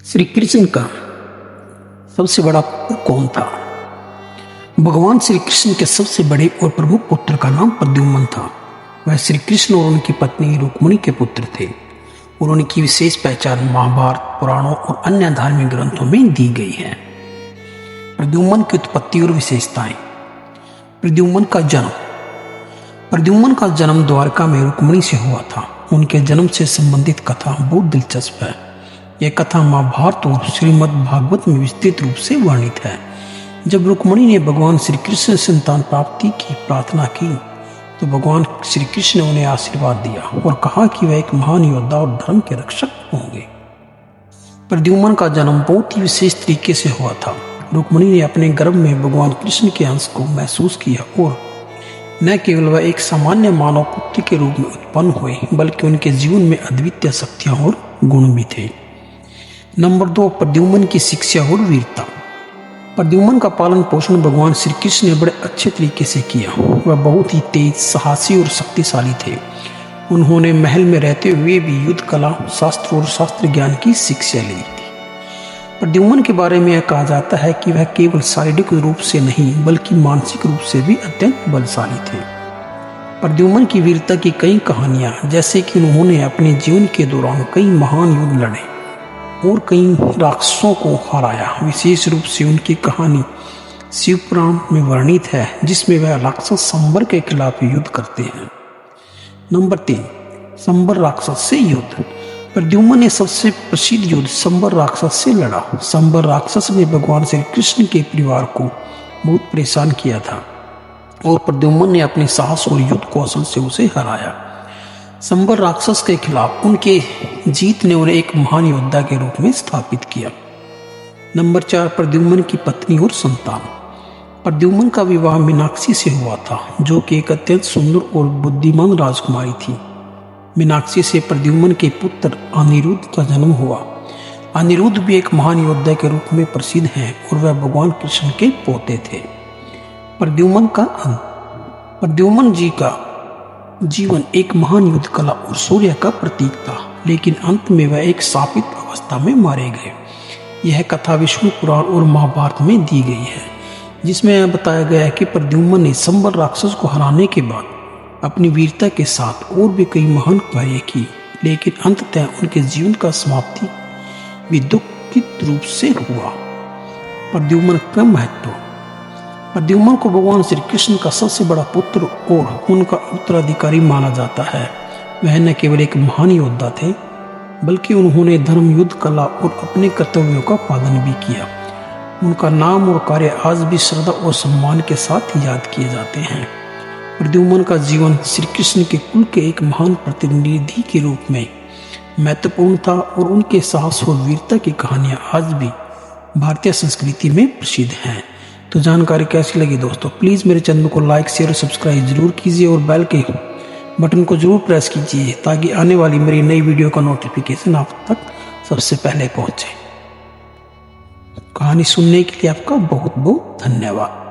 श्री कृष्ण का सबसे बड़ा पुत्र कौन था? भगवान श्री कृष्ण के सबसे बड़े और प्रमुख पुत्र का नाम प्रद्युम्न था। वह श्री कृष्ण और उनकी पत्नी रुक्मिणी के पुत्र थे और उनकी विशेष पहचान महाभारत, पुराणों और अन्य धार्मिक ग्रंथों में दी गई है। प्रद्युम्न की उत्पत्ति और विशेषताएं। प्रद्युम्न का जन्म द्वारका में रुक्मिणी से हुआ था। उनके जन्म से संबंधित कथा बहुत दिलचस्प है। यह कथा महाभारत और श्रीमद् भागवत में विस्तृत रूप से वर्णित है। जब रुक्मिणी ने भगवान श्री कृष्ण से संतान प्राप्ति की प्रार्थना की तो भगवान श्री कृष्ण ने उन्हें आशीर्वाद दिया और कहा कि वह एक महान योद्धा और धर्म के रक्षक होंगे। प्रद्युम्न का जन्म बहुत ही विशेष तरीके से हुआ था। रुक्मिणी ने अपने गर्भ में भगवान कृष्ण के अंश को महसूस किया और न केवल वह एक सामान्य मानव पुत्र के रूप में उत्पन्न हुए बल्कि उनके जीवन में अद्वितीय शक्तियां और गुण भी थे। नंबर 2, प्रद्युम्न की शिक्षा और वीरता। प्रद्युम्न का पालन पोषण भगवान श्री कृष्ण ने बड़े अच्छे तरीके से किया। वह बहुत ही तेज, साहसी और शक्तिशाली थे। उन्होंने महल में रहते हुए भी युद्ध कला, शास्त्र और शास्त्र ज्ञान की शिक्षा ली थी। प्रद्युम्न के बारे में यह कहा जाता है कि वह केवल शारीरिक रूप से नहीं बल्कि मानसिक रूप से भी अत्यंत बलशाली थे। प्रद्युम्न की वीरता की कई कहानियां, जैसे कि उन्होंने अपने जीवन के दौरान कई महान युद्ध लड़े और कई राक्षसों को हराया। विशेष रूप से उनकी कहानी शिव पुराण में वर्णित है, जिसमें वह राक्षस संबर के खिलाफ युद्ध करते हैं। नंबर 3, संबर राक्षस से युद्ध। प्रद्युम्न ने सबसे प्रसिद्ध युद्ध संबर राक्षस से लड़ा। संबर राक्षस ने भगवान श्री कृष्ण के परिवार को बहुत परेशान किया था और प्रद्युम्न ने अपने साहस और युद्ध कौशल से उसे हराया। संबर राक्षस के खिलाफ उनके जीत ने उन्हें एक महान योद्धा के रूप में स्थापित किया। नंबर 4, प्रद्युम्न की पत्नी और संतान। प्रद्युम्न का विवाह मीनाक्षी से हुआ था, जो कि एक अत्यंत सुंदर और बुद्धिमान राजकुमारी थी। मीनाक्षी से प्रद्युम्न के पुत्र अनिरुद्ध का जन्म हुआ। अनिरुद्ध भी एक महान योद्धा के रूप में प्रसिद्ध हैं और वह भगवान कृष्ण के पोते थे। प्रद्युम्न का अंत। प्रद्युम्न जी का जीवन एक महान युद्ध कला और शौर्य का प्रतीक था, लेकिन अंत में वह एक शापित अवस्था में मारे गए। यह कथा विष्णु पुराण और महाभारत में दी गई है, जिसमें यह बताया गया है कि प्रद्युम्न ने संबर राक्षस को हराने के बाद अपनी वीरता के साथ और भी कई महान कार्य की, लेकिन अंततः उनके जीवन का समाप्ति भी दुखित रूप से हुआ। प्रद्युम्न का महत्व। प्रद्युम्न को भगवान श्री कृष्ण का सबसे बड़ा पुत्र और उनका उत्तराधिकारी माना जाता है। वह न केवल एक महान योद्धा थे बल्कि उन्होंने धर्म, युद्ध कला और अपने कर्तव्यों का पालन भी किया। उनका नाम और कार्य आज भी श्रद्धा और सम्मान के साथ याद किए जाते हैं। प्रद्युम्न का जीवन श्री कृष्ण के कुल के एक महान प्रतिनिधि के रूप में महत्वपूर्ण था और उनके साहस और वीरता की कहानियां आज भी भारतीय संस्कृति में प्रसिद्ध हैं। तो जानकारी कैसी लगी दोस्तों, प्लीज़ मेरे चैनल को लाइक, शेयर और सब्सक्राइब जरूर कीजिए और बेल के बटन को जरूर प्रेस कीजिए ताकि आने वाली मेरी नई वीडियो का नोटिफिकेशन आप तक सबसे पहले पहुंचे। कहानी सुनने के लिए आपका बहुत बहुत धन्यवाद।